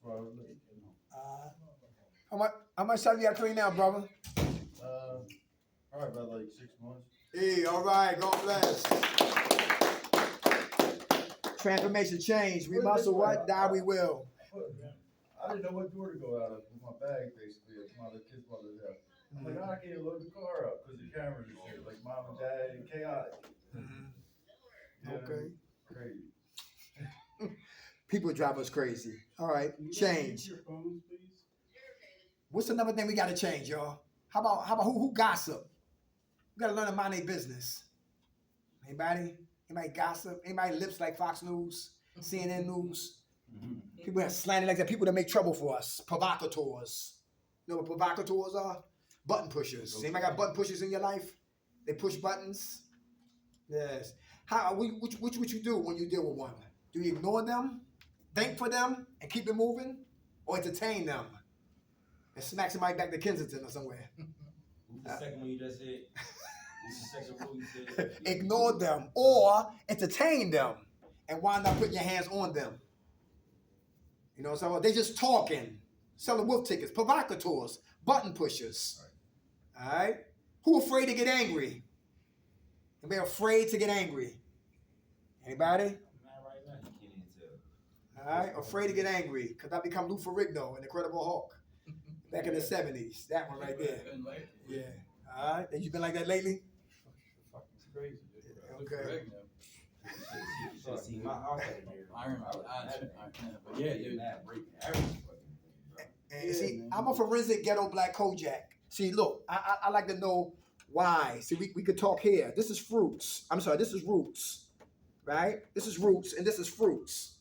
why I was late, you know. how much time you got clean now, brother? Probably about like 6 months. Hey, all right, God bless. Transformation change. We must what? Die we will. I didn't know what door to go out of with my bag, basically, at my kids' mother's house. I'm like, I can't load the car up because the cameras are shit. Like mom and dad and chaotic. Mm-hmm. Okay. Crazy. People drive us crazy. All right, change. Your phones, please. What's another thing we got to change, y'all? How about who gossip? We got to learn to mind their business. Anybody? Anybody gossip? Anybody lips like Fox News, CNN News? People that slanted like that. People that make trouble for us. Provocateurs. You know what provocateurs are? Button pushers. Anybody got button pushers in your life? They push buttons. Yes. Which you do when you deal with one? Do you ignore them, think for them, and keep it moving, or entertain them and smack somebody back to Kensington or somewhere? Who's the second one you just said? Who's the second one you said? Ignore them or entertain them and wind up putting your hands on them. You know what I'm saying? They just talking, selling wolf tickets, provocateurs, button pushers. All right? Who afraid to get angry? Anybody afraid to get angry? Anybody? All right, afraid to get angry because I become Lou Ferrigno in Incredible Hulk back in the 70s. That one right there. Yeah. All right. Have you been like that lately? Fucking crazy. Okay. See my house out there. I remember that. But yeah, dude. And see, I'm a forensic ghetto black Kojak. See, look, I like to know why. See, we could talk here. This is fruits. I'm sorry, this is roots. Right? This is roots and this is fruits.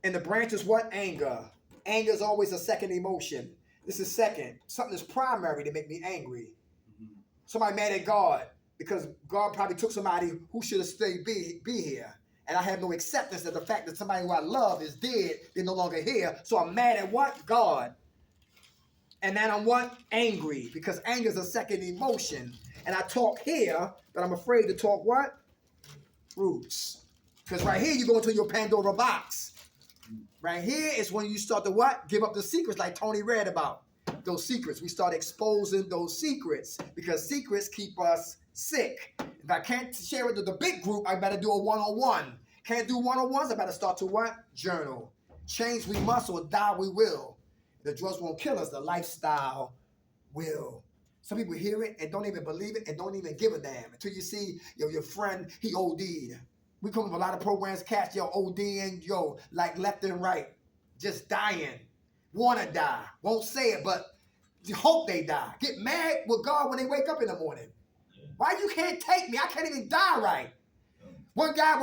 And the branch is what? Anger. Anger is always a second emotion. This is second. Something is primary to make me angry. Somebody mad at God because God probably took somebody who should have stayed be here. And I have no acceptance of the fact that somebody who I love is dead. They're no longer here. So I'm mad at what? God. And then I'm what? Angry. Because anger is a second emotion. And I talk here, but I'm afraid to talk what? Roots. Because right here you go into your Pandora box. Right here is when you start to what? Give up the secrets like Tony read about. Those secrets. We start exposing those secrets because secrets keep us sick. If I can't share it with the big group, I better do a one-on-one. Can't do one-on-ones, I better start to what? Journal. Change we must or die we will. The drugs won't kill us. The lifestyle will. Some people hear it and don't even believe it and don't even give a damn until you see your friend, he OD'd. We come with a lot of programs, cats, ODing, like left and right, just dying, want to die, won't say it, but hope they die. Get mad with God when they wake up in the morning. Why you can't take me? I can't even die right. One guy,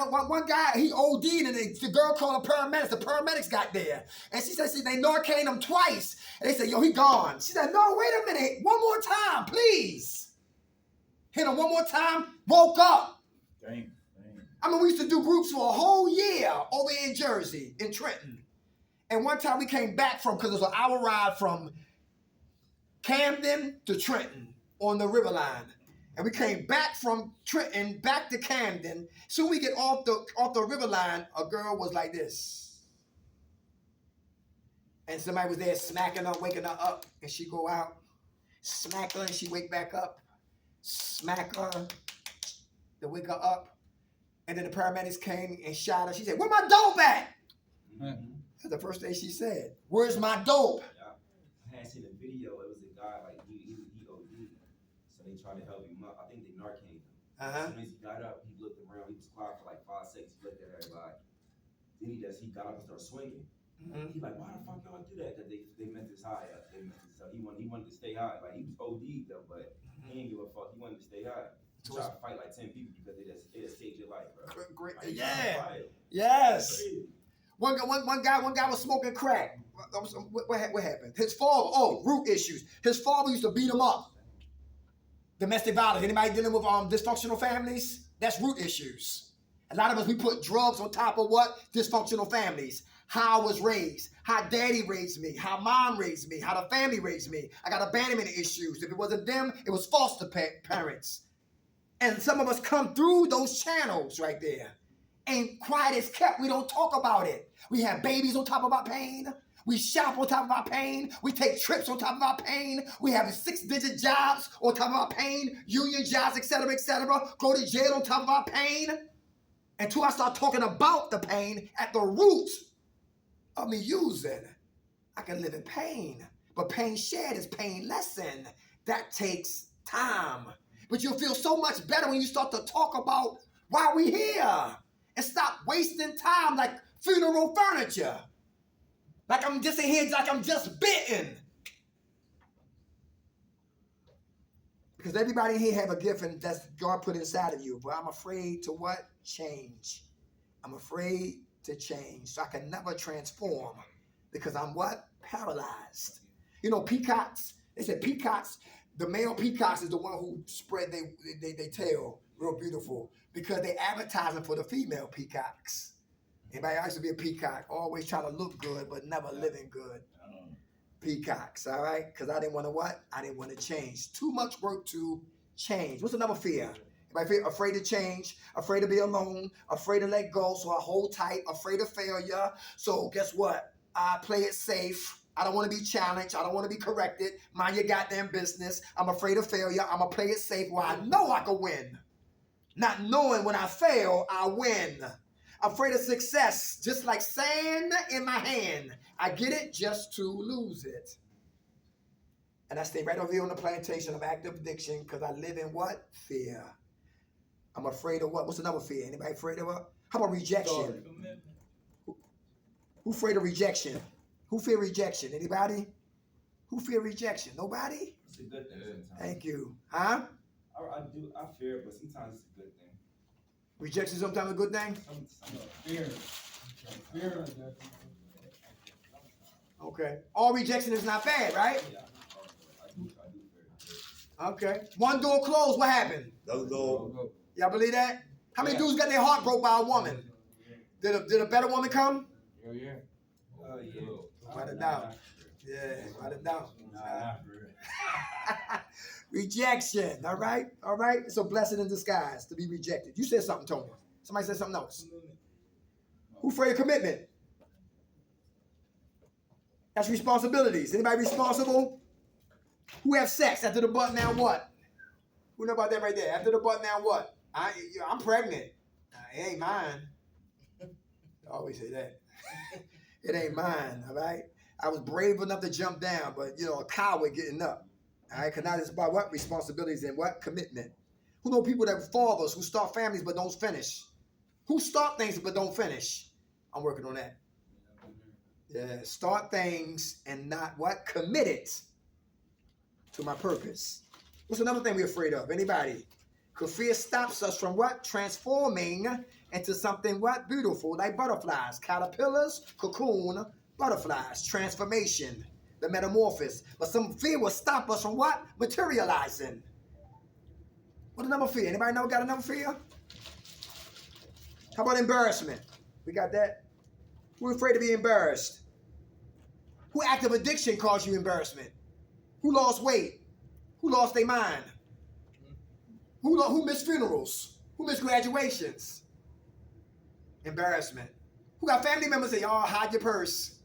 he OD'd and the girl called the paramedics. The paramedics got there. And she said, they Narcaned him twice. And they said, he gone. She said, no, wait a minute. One more time, please. Hit him one more time, woke up. Dang. I mean, we used to do groups for a whole year over in Jersey, in Trenton. And one time we came back because it was an hour ride from Camden to Trenton on the river line. And we came back from Trenton back to Camden. Soon we get off the river line, a girl was like this. and somebody was there smacking her, waking her up, and she go out, smack her, and she wake back up, smack her, to wake her up, and then the paramedics came and shot her. She said, "Where my dope at?" That's the first thing she said. "Where's my dope?" Yeah. I had seen a video. It was a guy like he OD'd, so they tried to help him up. I think they Narcaned him. As soon as he got up, he looked around. He was quiet for like 5 seconds. He looked at everybody. Then he got up and started swinging. He like, why the fuck y'all do that? Cause they messed his high up. They messed his up. He wanted to stay high. Like he was OD'd though, but he didn't give a fuck. He wanted to stay high. He tried to fight like 10 people because they just saved your life, bro. Great. Like, Yeah. Yes. One guy was smoking crack. What happened? His father, root issues. His father used to beat him up. Domestic violence. Anybody dealing with dysfunctional families? That's root issues. A lot of us, we put drugs on top of what? Dysfunctional families. How I was raised, how daddy raised me, how mom raised me, how the family raised me. I got abandonment issues. If it wasn't them, it was foster parents. And some of us come through those channels right there. And quiet is kept. We don't talk about it. We have babies on top of our pain. We shop on top of our pain. We take trips on top of our pain. We have 6-digit jobs on top of our pain, union jobs, etc., etc. Go to jail on top of our pain. Until I start talking about the pain at the root of me using, I can live in pain. But pain shared is pain lessened. That takes time. But you'll feel so much better when you start to talk about why we here. And stop wasting time like funeral furniture. Like I'm just in here, like I'm just bitten. Because everybody in here have a gift and that's God put inside of you. But I'm afraid to what? Change. I'm afraid to change. So I can never transform. Because I'm what? Paralyzed. You know, peacocks, they said peacocks, the male peacocks is the one who spread they tail real beautiful. Because they advertising for the female peacocks. Anybody else to be a peacock? Always trying to look good, but never living good. Peacocks, all right? Because I didn't want to what? I didn't want to change. Too much work to change. What's another fear? Anybody feel afraid to change, afraid to be alone, afraid to let go, so I hold tight, afraid of failure. So guess what? I play it safe. I don't want to be challenged. I don't want to be corrected. Mind your goddamn business. I'm afraid of failure. I'm going to play it safe where I know I can win. Not knowing when I fail, I win. Afraid of success, just like sand in my hand. I get it just to lose it. And I stay right over here on the plantation of active addiction because I live in what? Fear. I'm afraid of what? What's another fear? Anybody afraid of what? How about rejection? Who afraid of rejection? Who fear rejection? Anybody? Who fear rejection? Nobody? It's a good thing sometimes. Thank you. Huh? I fear it, but sometimes it's a good thing. Rejection is sometimes a good thing? Fear. Fear. Okay. All rejection is not bad, right? Yeah, I do fear it. Okay. One door closed, what happened? Y'all believe that? How many dudes got their heart broke by a woman? Did a better woman come? Yeah. Without a doubt. Yeah, without a doubt. Rejection, all right? All right? It's a blessing in disguise to be rejected. You said something, Tony. Somebody said something else. Who afraid of commitment? That's responsibilities. Anybody responsible? Who have sex after the butt, now what? Who know about that right there? After the butt, now what? I'm pregnant. It ain't mine. I always say that. It ain't mine, all right? I was brave enough to jump down, but, a coward getting up. All right, because now it's about what? Responsibilities and what? Commitment. Who know people that are fathers who start families but don't finish? Who start things but don't finish? I'm working on that. Yeah, start things and not what? Committed to my purpose. What's another thing we're afraid of? Anybody? Because fear stops us from what? Transforming into something what? Beautiful, like butterflies. Caterpillars, cocoon, butterflies. Transformation. The metamorphosis. But some fear will stop us from what? Materializing. What another fear? Anybody know got another fear? How about embarrassment? We got that? Who's afraid to be embarrassed? Who active addiction caused you embarrassment? Who lost weight? Who lost their mind? Who missed funerals? Who missed graduations? Embarrassment. Who got family members that y'all hide your purse?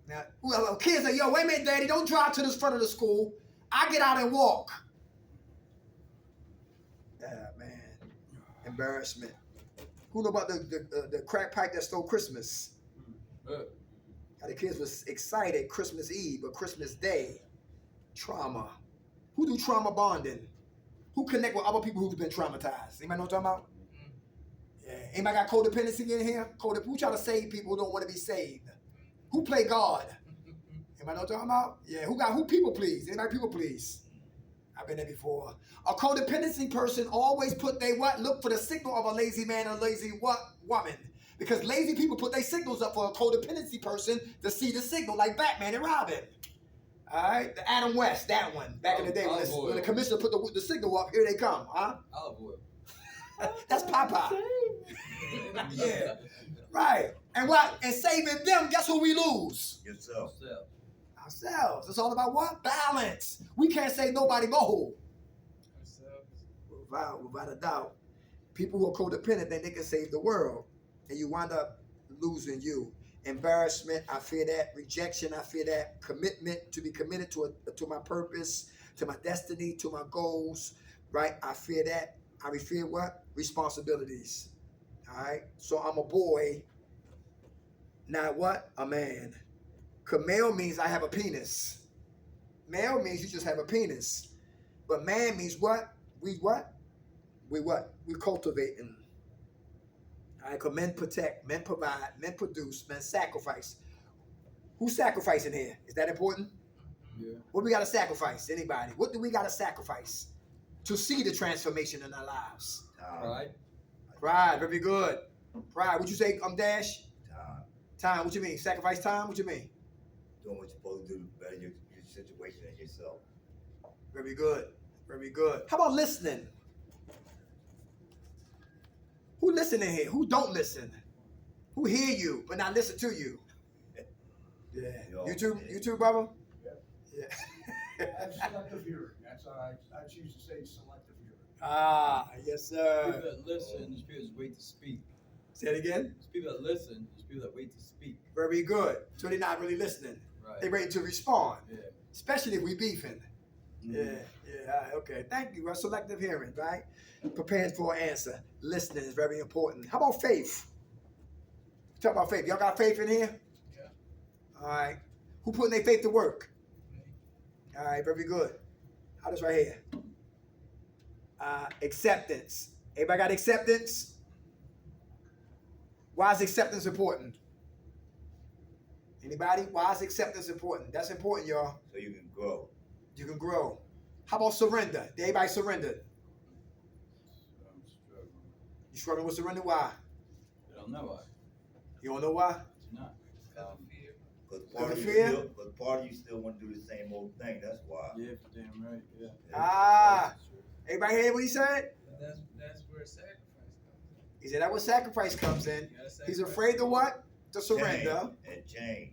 Now, well, kids say, yo, wait a minute, daddy, don't drive to the front of the school. I get out and walk. Yeah, man. Embarrassment. Who know about the crack pipe that stole Christmas? How the kids was excited Christmas Eve or Christmas Day. Trauma. Who do trauma bonding? Who connect with other people who've been traumatized? Anybody know what I'm talking about? Yeah. Anybody got codependency in here? Who try to save people who don't want to be saved? Who play God? Anybody know what I'm talking about? Yeah. Who people please? Anybody people please? I've been there before. A codependency person always put they what? Look for the signal of a lazy man and a lazy what? Woman. Because lazy people put their signals up for a codependency person to see the signal, like Batman and Robin. All right, the Adam West, that one. Back in the day when the commissioner put the signal up, here they come, huh? Olive oil. That's Popeye. Yeah, right. And what? And saving them, guess who we lose? Yourself. Ourselves. It's all about what? Balance. We can't save nobody more. Without a doubt. People who are codependent think they can save the world. And you wind up losing you. Embarrassment, I fear that. Rejection, I fear that. Commitment, to be committed to my purpose, to my destiny, to my goals, right? I fear that. I fear what? Responsibilities. All right? So I'm a boy, not what? A man. Because male means I have a penis. Male means you just have a penis. But man means what? We what? We what? We cultivating. All right, because men protect, men provide, men produce, men sacrifice. Who's sacrificing here? Is that important? Yeah. What we got to sacrifice? Anybody? What do we got to sacrifice to see the transformation in our lives? Pride. Pride, very good. Pride, what you say, Dash? Time. Time, what you mean? Sacrifice time, what you mean? Doing what you're supposed to do to better your situation and yourself. Very good, very good. How about listening? Who listening here? Who don't listen? Who hear you but not listen to you? Yeah. Yo, You too, yeah. you too, brother? Yeah. Yeah. That's selective hearing. That's I choose to say selective hearing. Ah, yes, People sir. that listen, there's people that wait to speak. Say it again. There's people that listen, there's people that wait to speak. Very good. So they're not really listening. Right. They're ready to respond. Yeah. Especially if we beefing. Yeah, yeah, all right, okay. Thank you. Selective hearing, right? Preparing for an answer. Listening is very important. How about faith? Talk about faith. Y'all got faith in here? Yeah. All right. Who putting their faith to work? All right, very good. How this right here? Acceptance. Everybody got acceptance? Why is acceptance important? Anybody? Why is acceptance important? That's important, y'all. So you can grow. You can grow. How about surrender? Did everybody surrendered? I'm struggling. You struggling with surrender? Why? I don't know why. You don't know why? It's not. Fear. Because part of you still want to do the same old thing. That's why. Yeah, damn right. Yeah. Ah. That's true. Everybody hear what he said? But that's where sacrifice comes in. He said that was sacrifice comes in. You gotta He's sacrifice afraid to what? To surrender. Change.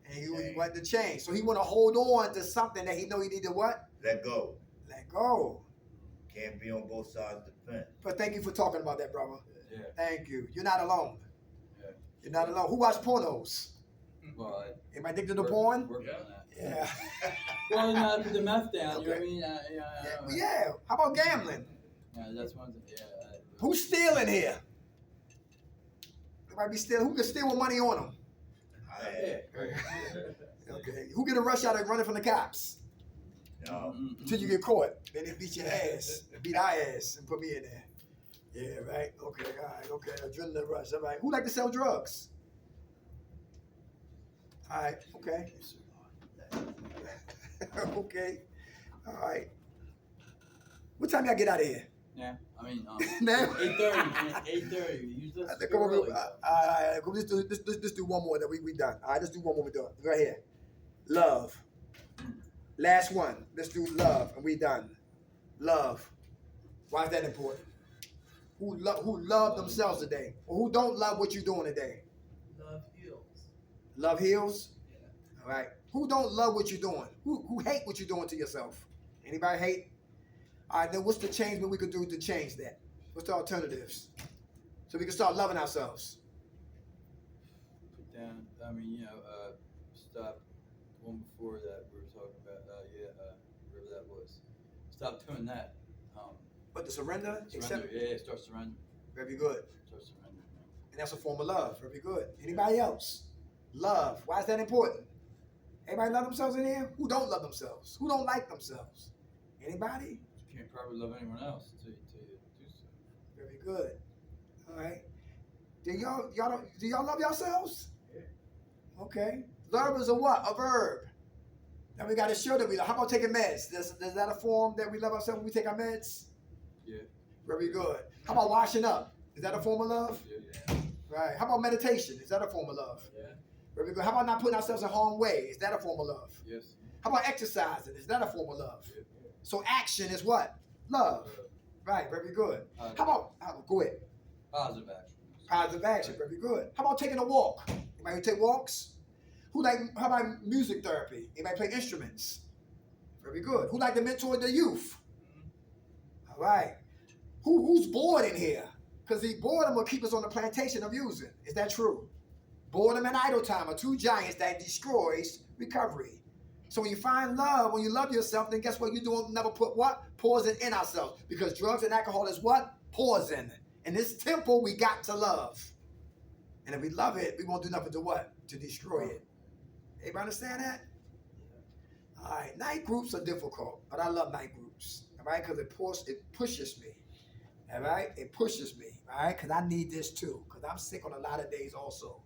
And he want to change. So he want to hold on to something that he know he need to what? Let go. Let go. Can't be on both sides of the fence. But thank you for talking about that, brother. Yeah. Thank you. You're not alone. Yeah. You're not alone. Who watch pornos? Well, Am I addicted to porn? Working on that. Yeah. Well, now put the meth down. You know what I Okay. mean? Yeah. How about gambling? Yeah, that's one thing. Yeah. Who's stealing here? There might be stealing. Who can steal with money on them? Okay. Who get a rush out of running from the cops? No. Until you get caught. Then they beat your ass. Beat our ass and put me in there. Yeah, right? Okay, all right, okay. Adrenaline rush. All right. Who like to sell drugs? All right, okay. Okay. All right. What time y'all get out of here? Yeah. I mean, Now? 8:30. 8:30. Use this. I think all right, let's do one more that we done. All right, let's do one more. We done. Right here. Love. Last one. Let's do love, and we done. Love. Why is that important? Who love themselves today, or who don't love what you're doing today? Love heals. Love heals. Yeah. All right. Who don't love what you're doing? Who hate what you're doing to yourself? Anybody hate? All right. Then what's the change that we could do to change that? What's the alternatives? So we can start loving ourselves. Put down. I mean, stop. The one before that we were talking about. Whatever that was. Stop doing that. But the surrender, Surrender. Yeah, start surrendering. very good. Start surrendering. And that's a form of love. Very good. Anybody else? Love. Why is that important? Anybody love themselves in here? Who don't love themselves? Who don't like themselves? Anybody? You can't probably love anyone else until you do so. Very good. All right. Do y'all love yourselves? Okay. Love is a what? A verb. Now we got to show that we love. How about taking meds? Is that a form that we love ourselves when we take our meds? Yeah. Very good. How about washing up? Is that a form of love? Yeah. Right. How about meditation? Is that a form of love? Yeah. Very good. How about not putting ourselves in harm's way? Is that a form of love? Yes. How about exercising? Is that a form of love? Yeah. So action is what? Love. Right. Very good. How about, go ahead. Positive action. Positive action. Very good. How about taking a walk? Anybody who take walks? How about music therapy? Anybody play instruments? Very good. Who like to mentor the youth? All right. Who's bored in here? Because the boredom will keep us on the plantation of using. Is that true? Boredom and idle time are two giants that destroys recovery. So when you find love, when you love yourself, then guess what? You don't never put what? Poison in ourselves. Because drugs and alcohol is what? Poison. In this temple, we got to love. And if we love it, we won't do nothing to what? To destroy it. Everybody understand that? All right. Night groups are difficult, but I love night groups. All right? Because it pushes me. All right? It pushes me. All right? Because I need this too. Because I'm sick on a lot of days also.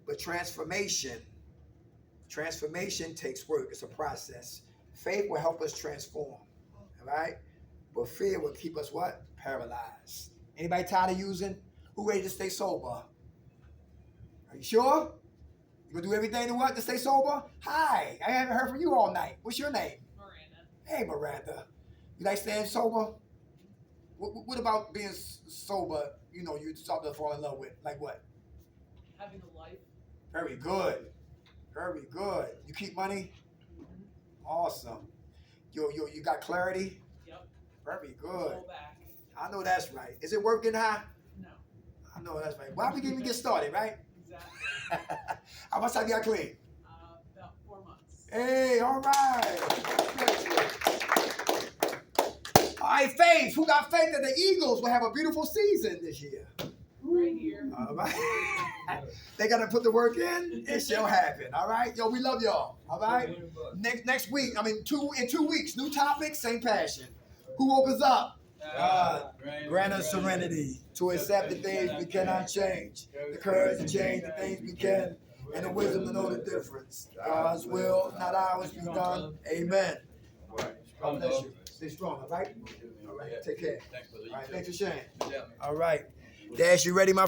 But transformation takes work. It's a process. Faith will help us transform. All right? But fear will keep us what? Paralyzed. Anybody tired of using? Who ready to stay sober? Are you sure? You gonna do everything to what? To stay sober? Hi, I haven't heard from you all night. What's your name? Miranda. Hey, Miranda. You like staying sober? What about being sober? You know, you start to fall in love with. Like what? Having a life. Very good. Very good. You keep money? Awesome. You got clarity? Yep. Very good. Roll back. I know that's right. Is it work getting high? No. I know that's right. Why we didn't even get started, right? Exactly. How much time you got clean? About 4 months. Hey, all right. All right, faith. Who got faith that the Eagles will have a beautiful season this year? Right here. All right. They got to put the work in. It shall happen. All right. Yo, we love y'all. All right. Next week, in 2 weeks, new topic, same passion. Who woke us up? God. Grant us serenity to accept the things we cannot change, the courage to change the things we can, and the wisdom to know the difference. God's will, not ours, be done. Amen. God bless you. Stay strong, all right? All right, take care. Thanks, brother. All right, thanks for sharing. Yeah. All right. Dash, you ready, my